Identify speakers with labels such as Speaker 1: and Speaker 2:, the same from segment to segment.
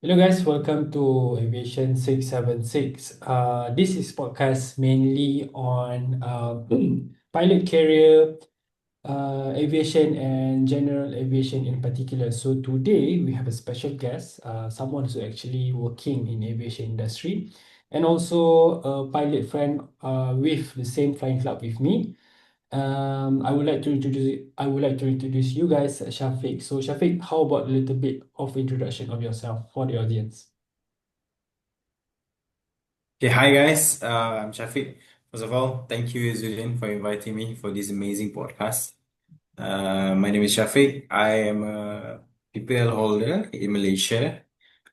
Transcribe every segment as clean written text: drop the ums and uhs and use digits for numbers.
Speaker 1: Hello guys, welcome to Aviation 676. This is podcast mainly on pilot carrier, aviation and general aviation in particular. So today we have a special guest, someone who's actually working in aviation industry and also a pilot friend with the same flying club with me. I would like to introduce you guys, Syafiq. So Syafiq, how about a little bit of introduction of yourself for the audience?
Speaker 2: Okay, hi guys. I'm Syafiq. First of all, thank you, Zulian, for inviting me for this amazing podcast. My name is Syafiq. I am a PPL holder in Malaysia,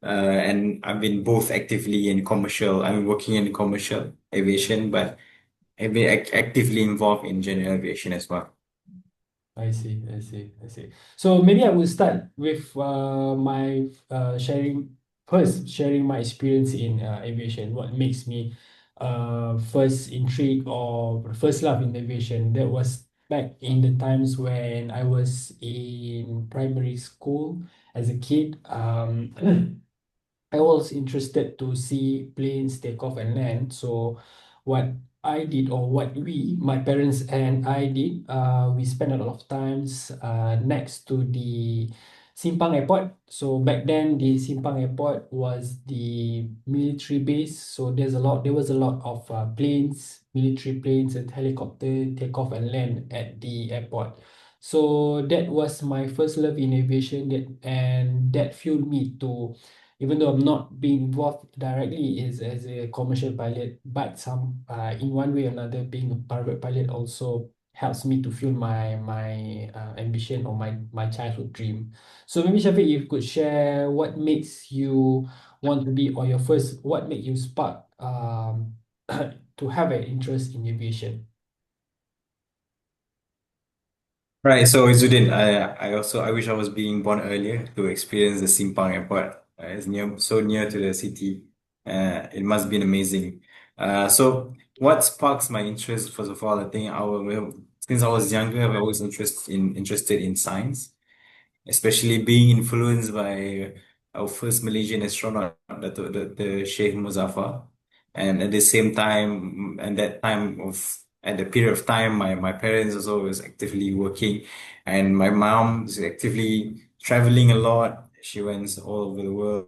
Speaker 2: and I've been both actively in commercial. I'm working in commercial aviation, but I've been actively involved in general aviation as well.
Speaker 1: I see. So maybe I will start with my sharing my experience in aviation. What makes me first intrigued or first love in aviation? That was back in the times when I was in primary school as a kid. I was interested to see planes take off and land. So what I did, or what my parents and I did, we spent a lot of times next to the Simpang Airport. So back then, the Simpang Airport was the military base. So there was a lot of planes, military planes and helicopter take off and land at the airport. So that was my first love in aviation, and that fueled me to, even though I'm not being involved directly is as a commercial pilot, but in one way or another, being a private pilot also helps me to fuel my ambition or my childhood dream. So maybe Shafiq, you could share what makes you want to be, or what made you spark to have an interest in aviation.
Speaker 2: Right, so Izudin, I wish I was being born earlier to experience the Simpang Airport. It's so near to the city. It must be amazing. So what sparks my interest? First of all, I think since I was younger, I was interested in science, especially being influenced by our first Malaysian astronaut, the Sheikh Muzaffar. And at the same time, at the period of time, my parents also was actively working, and my mom is actively traveling a lot. She went all over the world,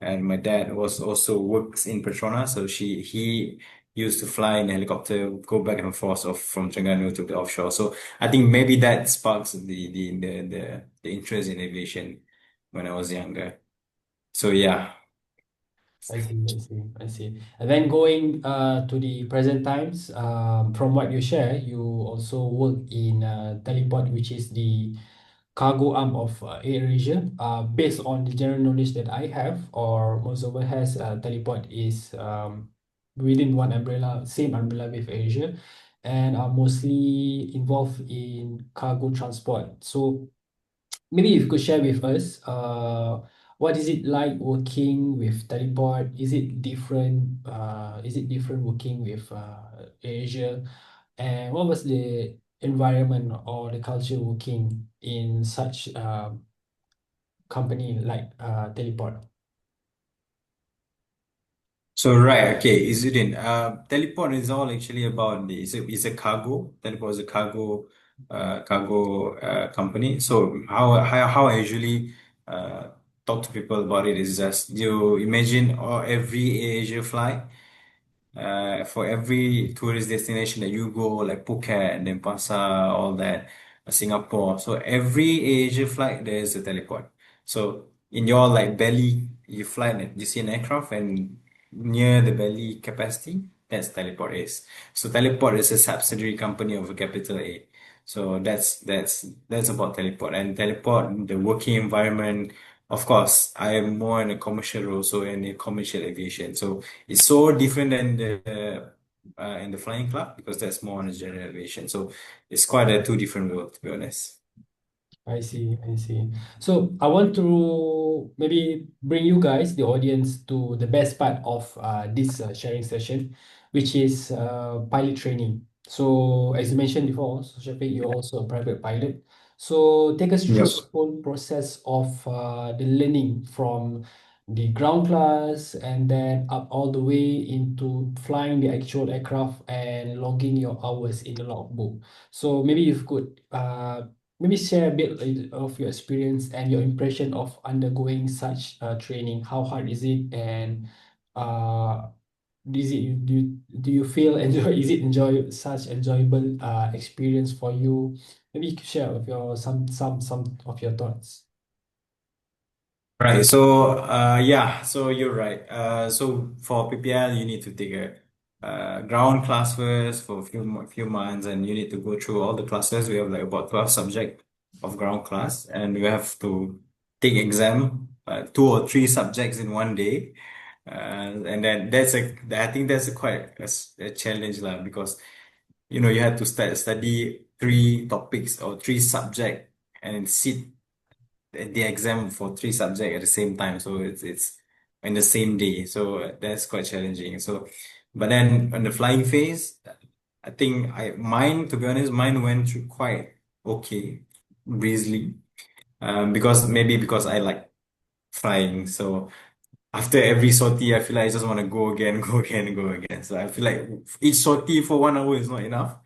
Speaker 2: and my dad was also works in Petronas, so he used to fly in a helicopter, go back and forth from Terengganu to the offshore. So I think maybe that sparks the interest in aviation when I was younger. So yeah.
Speaker 1: I see. And then going to the present times, from what you share, you also work in teleport, which is the cargo arm of AirAsia. Based on the general knowledge that I have, or most of us has, teleport is within one umbrella, same umbrella with Asia, and are mostly involved in cargo transport. So maybe you could share with us, what is it like working with teleport? Is it different? Is it different working with Asia? And what was the environment or the culture working in such company like teleport?
Speaker 2: So right, okay, Izudin. Teleport is all actually about it's a cargo. Teleport is a cargo company. So how I usually uh talk to people about it is just you imagine every Asia flight. For every tourist destination that you go, like Phuket, Denpasar, all that, Singapore. So every Asia flight, there's a teleport. So in your like belly, you see an aircraft, and near the belly capacity, that's teleport is. So teleport is a subsidiary company of a capital A. So that's about teleport. And teleport, the working environment. Of course, I am more in a commercial role, so in a commercial aviation. So it's so different than the in the flying club because that's more on a general aviation. So it's quite a two different world, to be honest.
Speaker 1: I see. So I want to maybe bring you guys, the audience, to the best part of this sharing session, which is pilot training. So as you mentioned before, so Shafiq, you're also a private pilot. So take us through the
Speaker 2: Yes.
Speaker 1: whole process of the learning from the ground class, and then up all the way into flying the actual aircraft and logging your hours in the logbook. So maybe you could maybe share a bit of your experience and your impression of undergoing such training. How hard is it, and uh, do you feel enjoy? Is it enjoy such enjoyable experience for you? Maybe you could share of your some of your thoughts.
Speaker 2: Right. So, yeah. So you're right. So for PPL, you need to take a ground class first for a few months, and you need to go through all the classes. We have like about 12 subject of ground class, and we have to take exam, two or three subjects in one day. And then I think that's a quite a challenge lah, because you have to study three topics or three subject and sit the exam for three subjects at the same time. So it's in the same day. So that's quite challenging. So, but then on the flying phase, I think to be honest, mine went through quite okay, breezily. Because I like flying. So after every sortie, I feel like I just want to go again, go again, go again. So I feel like each sortie for 1 hour is not enough.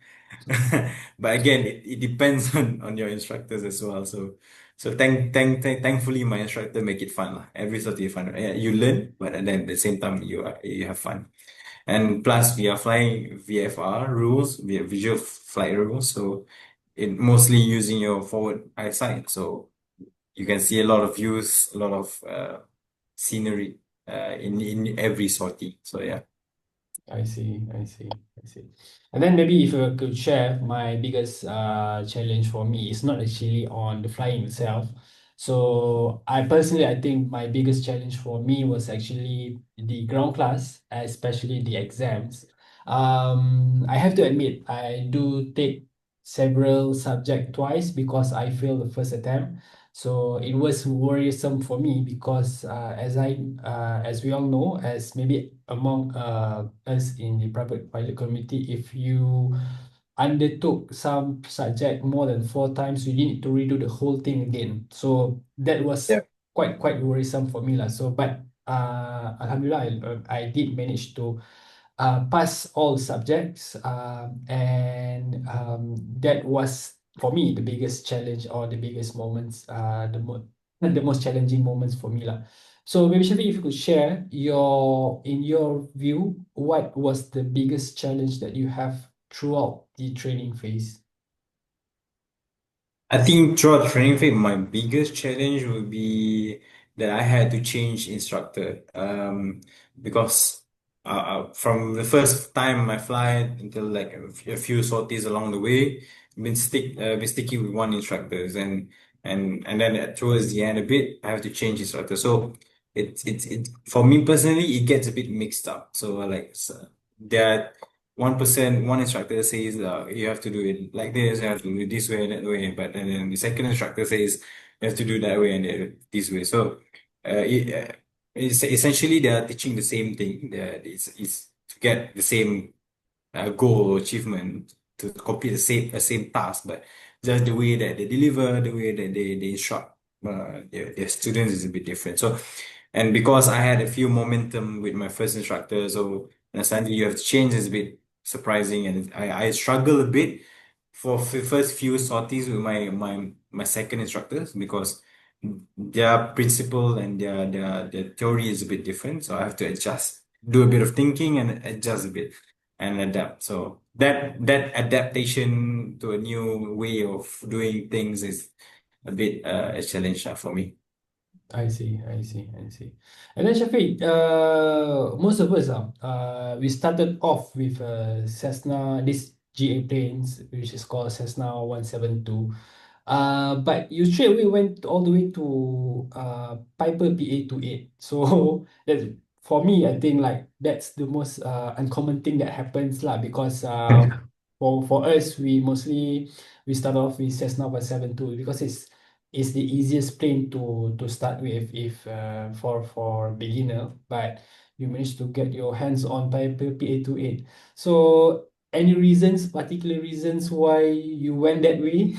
Speaker 2: But again, it depends on your instructors as well. So thankfully my instructor make it fun lah. Every sortie is fun. Yeah, you learn, but then at the same time you have fun. And plus we are flying VFR rules, we have visual flight rules. So it mostly using your forward eyesight. So you can see a lot of views, a lot of scenery in every sortie. So yeah.
Speaker 1: I see, I see, I see. And then maybe if I could share my biggest challenge for me, it's not actually on the flying itself. So I think my biggest challenge for me was actually the ground class, especially the exams. I have to admit, I do take several subject twice because I failed the first attempt. So it was worrisome for me because as we all know, as maybe among us in the private pilot community, if you undertook some subject more than four times, you need to redo the whole thing again. So that was
Speaker 2: Yeah.
Speaker 1: quite worrisome for me lah. So but Alhamdulillah, I did manage to pass all subjects, and that was for me the biggest challenge or the biggest moments, the most challenging moments for me lah. So maybe Shafiq, if you could share in your view, what was the biggest challenge that you have throughout the training phase?
Speaker 2: I think throughout training phase, my biggest challenge would be that I had to change instructor. Because from the first time I fly until like a few sorties along the way, been sticking with one instructors, and then towards the end a bit, I have to change instructor. So it for me personally, it gets a bit mixed up. So there are 1%, one instructor says you have to do it like this, you have to do it this way, that way, but then the second instructor says you have to do that way and this way. So it's essentially they are teaching the same thing. It's to get the same goal or achievement, to complete the same task, but just the way that they deliver, the way that they instruct their students is a bit different. So, and because I had a few momentum with my first instructor, so suddenly you have to change is a bit surprising, and I struggle a bit for first few sorties with my second instructors, because their principle and their theory is a bit different. So I have to adjust, do a bit of thinking and adjust a bit and adapt. So that adaptation to a new way of doing things is a bit a challenge for me.
Speaker 1: I see, I see, I see. And then Shafiq, most of us we started off with Cessna, this GA planes, which is called Cessna 172. But you straight away went all the way to Piper PA-28. So that for me, I think like that's the most uncommon thing that happens lah, because for us we start off with Cessna 172 because it's the easiest plane to start with if for beginner, but you managed to get your hands on Piper PA-28. So any particular reasons why you went that way?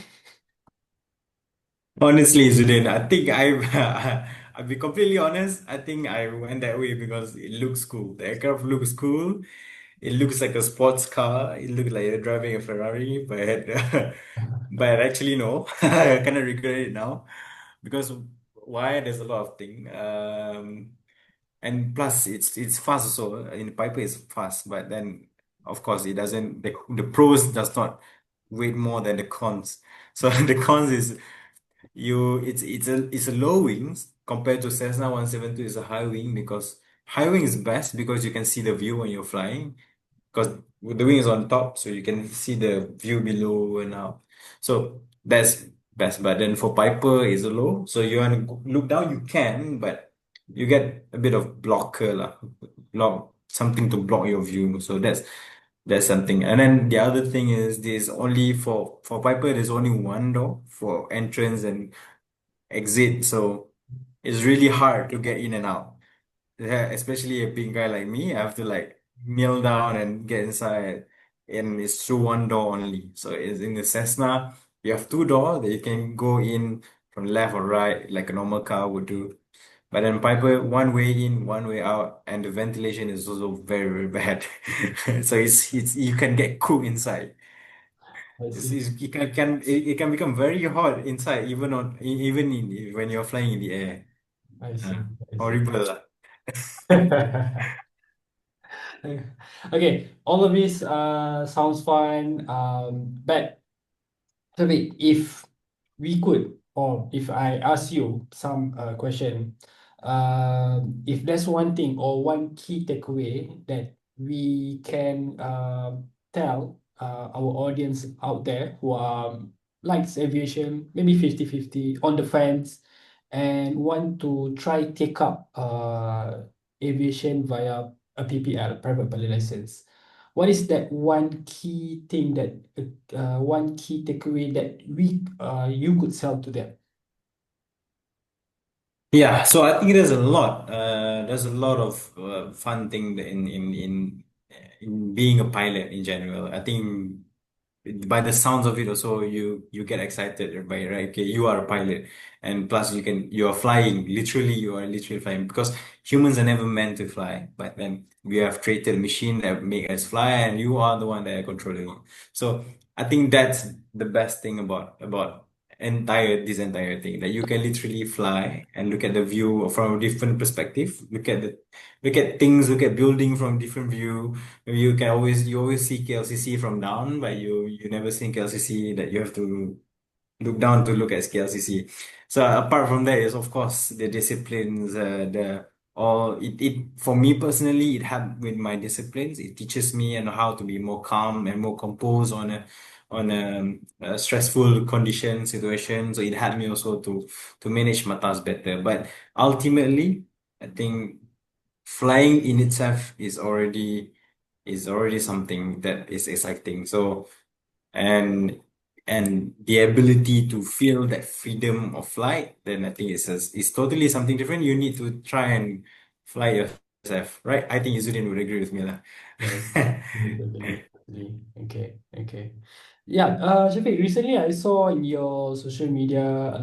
Speaker 2: Honestly, Zudin, I think I I'll be completely honest. I think I went that way because it looks cool. The aircraft looks cool. It looks like a sports car. It looks like you're driving a Ferrari, but but actually no. I kind of regret it now because why? There's a lot of things. And plus it's fast also. In Piper is fast, but then of course it doesn't. The pros does not weight more than the cons. So the cons is it's a low wings compared to Cessna 172 is a high wing because high wing is best because you can see the view when you're flying because the wing is on top so you can see the view below and up. So that's best. But then for Piper is a low, so you want to look down you can, but you get a bit of blocker lah, block something to block your view. So that's something. And then the other thing is there's only for Piper there's only one door for entrance and exit, so it's really hard to get in and out. Yeah, especially a big guy like me, I have to like kneel down and get inside, and it's through one door only. So it's in the Cessna, you have two doors that you can go in from left or right, like a normal car would do. But then Piper, one way in, one way out, and the ventilation is also very, very bad. So it's you can get cooked inside.
Speaker 1: I see.
Speaker 2: It can become very hot inside, even when you're flying in the air.
Speaker 1: I see. I see.
Speaker 2: Horrible lah.
Speaker 1: Okay, all of this sounds fun. But Syafiq, if we could, or if I ask you some question, if there's one thing or one key takeaway that we can tell our audience out there who likes aviation, maybe 50-50 on the fence, and want to try take up aviation via a PPL, private pilot license. What is that one key thing that one key takeaway that we you could sell to them?
Speaker 2: Yeah, so I think there's a lot. There's a lot of fun thing that in being a pilot in general. I think by the sounds of it also you get excited by right. Okay, you are a pilot, and plus you are flying. Literally, you are literally flying because humans are never meant to fly, but then we have created a machine that make us fly, and you are the one that are controlling it. So I think that's the best thing about this entire thing, that you can literally fly and look at the view from a different perspective, look at things, look at building from different view. You always see KLCC from down, but you never see KLCC that you have to look down to look at KLCC. So apart from that is of course the disciplines, the all it for me personally it helped with my disciplines. It teaches me and how to be more calm and more composed a stressful condition situation. So it helped me also to manage my tasks better. But ultimately, I think flying in itself is already something that is exciting. So and and the ability to feel that freedom of flight, then I think it's totally something different. You need to try and fly yourself, right? I think Izudin would agree with me lah.
Speaker 1: Yes, totally, totally. Okay, okay. Yeah, Shafiq, recently I saw in your social media,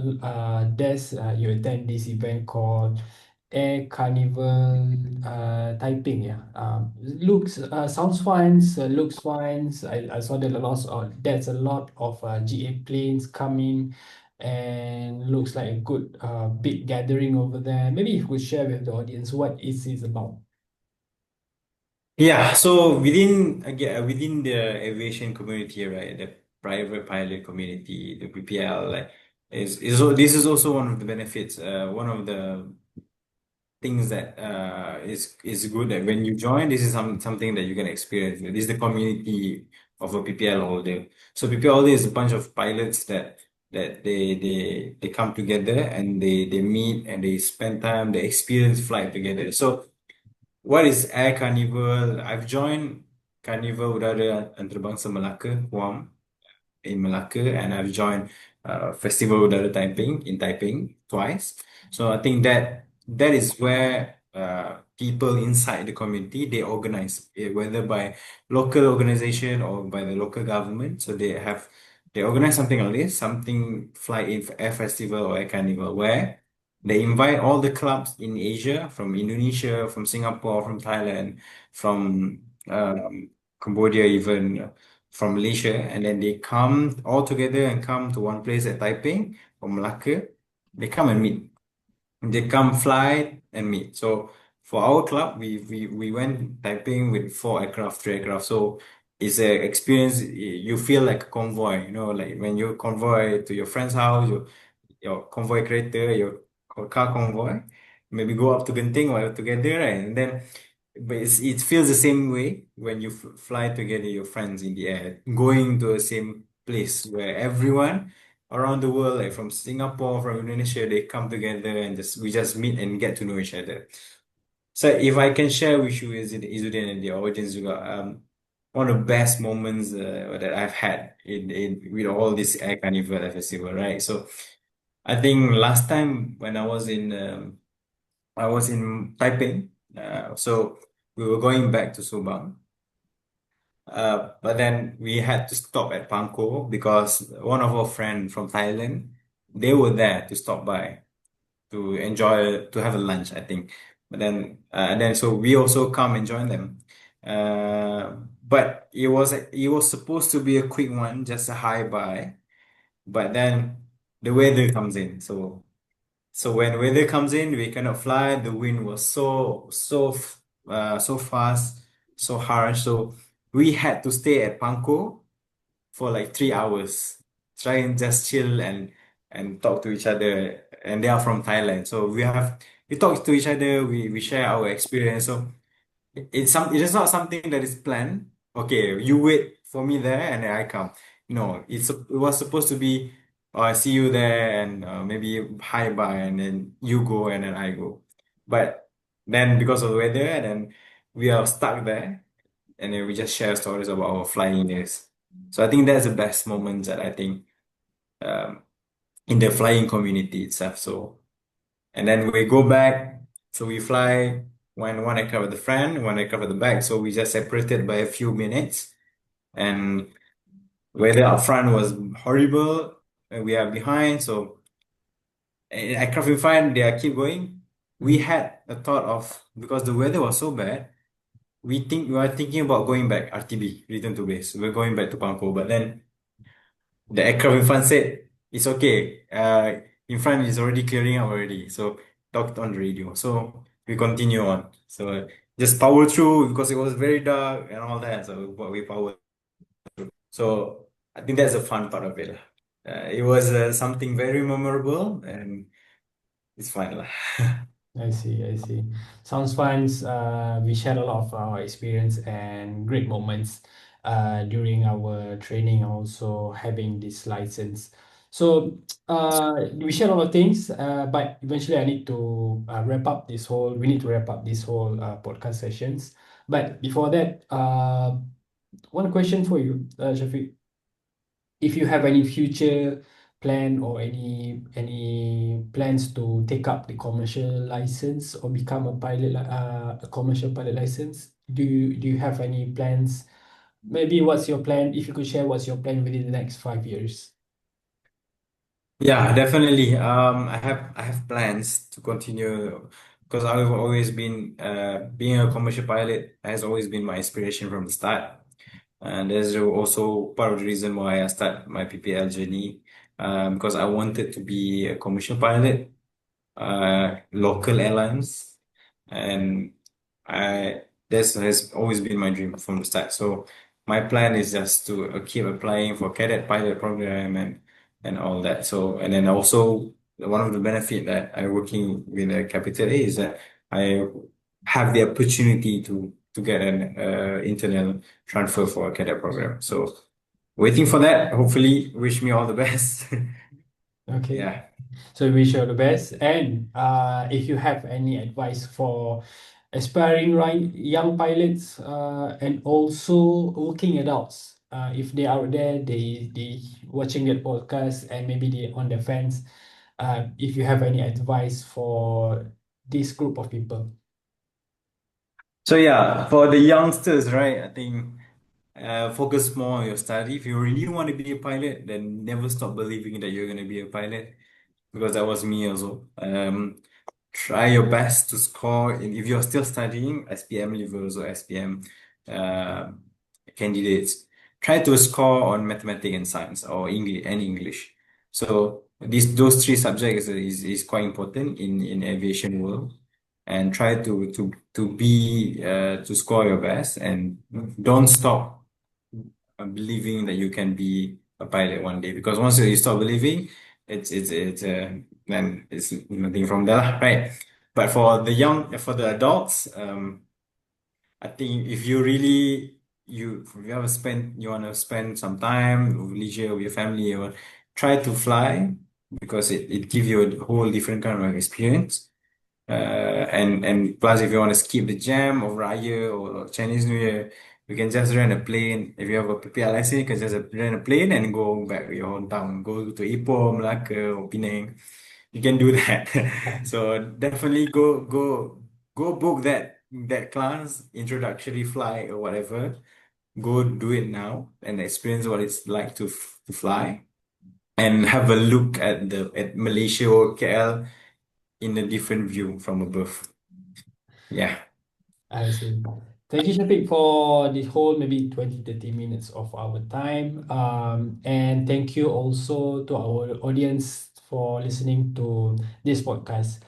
Speaker 1: there's you attend this event called Air Carnival Taiping. Yeah, looks sounds fun, looks fun. I saw that there's a lot of GA planes coming, and looks like a good big gathering over there. Maybe you could share with the audience what is this about.
Speaker 2: Yeah, so within the aviation community, right, the private pilot community, the PPL, like this is also one of the benefits. One of the things that is good that when you join, this is something that you can experience. This is the community of a PPL holder. So PPL holder is a bunch of pilots that they come together and they meet and they spend time, they experience flight together. So what is Air Carnival? I've joined Carnival Udara Antarabangsa Melaka, Guam, in Malacca, and I've joined Festival Udara Taiping in Taiping twice. So I think that is where people inside the community they organize, whether by local organization or by the local government. So they organize something like this, something fly in air festival or air carnival, where They invite all the clubs in Asia, from Indonesia, from Singapore, from Thailand, from Cambodia, even from Malaysia, and then they come all together and come to one place at Taiping or Malacca. They come and meet. They come fly and meet. So for our club, we went Taiping with 4 aircraft, 3 aircraft. So it's a experience. You feel like a convoy, like when you convoy to your friend's house, your convoy creator, your car convoy, maybe go up to Genting while together, right? And then, but it feels the same way when you fly together, your friends in the air, going to the same place where everyone around the world, like from Singapore, from Indonesia, they come together and we just meet and get to know each other. So if I can share with you, Izudin and the audience, one of the best moments that I've had in with all this Air Carnival festival, right? So I think last time when I was in Taiping, so we were going back to Subang, but then we had to stop at Pangkor because one of our friends from Thailand, they were there to stop by to enjoy to have a lunch, I think. But then and then so we also come and join them. But it was supposed to be a quick one, just a hi bye. But then the weather comes in, so when weather comes in, we cannot fly. The wind was so fast, so harsh. So we had to stay at Pangkor for like 3 hours, try and just chill and talk to each other. And they are from Thailand, so we talk to each other. We share our experience. So it is not something that is planned. Okay, you wait for me there and then I come. No, it was supposed to be, oh, I see you there and maybe hi bye and then you go and then I go. But then because of the weather and then we are stuck there and then we just share stories about our flying days. So I think that's the best moments that I think um, in the flying community itself. So and then we go back. So we fly one aircraft at the front, one aircraft at the back. So we just separated by a few minutes. And weather up front was horrible, and we are behind. So aircraft in front, they are keep going. We
Speaker 1: Mhm.
Speaker 2: had a thought of because the weather was so bad, we are thinking about going back RTB, return to base. We're going back to Pangkor, but then the aircraft in front said it's okay. In front is already clearing up already. So talked on the radio. So we continue on. So just power through because it was very dark and all that. So but we power. So I think that's the fun part of it. It was something very memorable and it's fun lah.
Speaker 1: I see, I see. Sounds fun. We shared a lot of our experience and great moments during our training, also having this license. So we shared a lot of things, but eventually I need to wrap up this whole. We need to wrap up this whole podcast sessions. But before that, one question for you, Shafiq. If you have any future plan or any plans to take up the commercial license or become a pilot, a commercial pilot license, do you have any plans? Maybe what's your plan? If you could share what's your plan within the next 5 years.
Speaker 2: Yeah, definitely. I have plans to continue because I've always been being a commercial pilot has always been my inspiration from the start. And there's also part of the reason why I start my PPL journey, because I wanted to be a commercial pilot, local airlines, and I this has always been my dream from the start. So my plan is just to keep applying for cadet pilot program and all that. So and then also one of the benefit that I working with a capital A is that I have the opportunity to get an internal transfer for a cadet program. So waiting for that. Hopefully, wish me all the best.
Speaker 1: Okay.
Speaker 2: Yeah.
Speaker 1: So we wish you all the best. And if you have any advice for aspiring young pilots and also working adults, if they are out there, they watching that podcast and maybe they on the fence, if you have any advice for this group of people.
Speaker 2: So yeah, for the youngsters, right? I think focus more on your study. If you really want to be a pilot, then never stop believing that you're going to be a pilot. because that was me also. Try your best to score if you're still studying SPM levels or SPM uh, candidates. Try to score on mathematics and science or English. So those three subjects is quite important in aviation world. And try to score your best and don't stop believing that you can be a pilot one day, because once you stop believing, it's then it's nothing from there lah, right? But for the adults, I think if you really you want to spend some time of leisure with your family, or try to fly, because it gives you a whole different kind of experience. And plus, if you want to skip the jam of Raya or Chinese New Year, you can just rent a plane. If you have a PPL license, you can just rent a plane and go back to your hometown. Go to Ipoh, Malacca, or Penang. You can do that. So definitely go book that class, introductory flight or whatever. Go do it now and experience what it's like to fly, and have a look at Malaysia or KL in a different view from above. Yeah.
Speaker 1: I see. Thank you, Shafiq, for the whole maybe 20, 30 minutes of our time. And thank you also to our audience for listening to this podcast.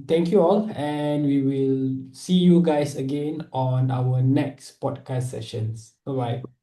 Speaker 1: Thank you all, and we will see you guys again on our next podcast sessions. Bye bye.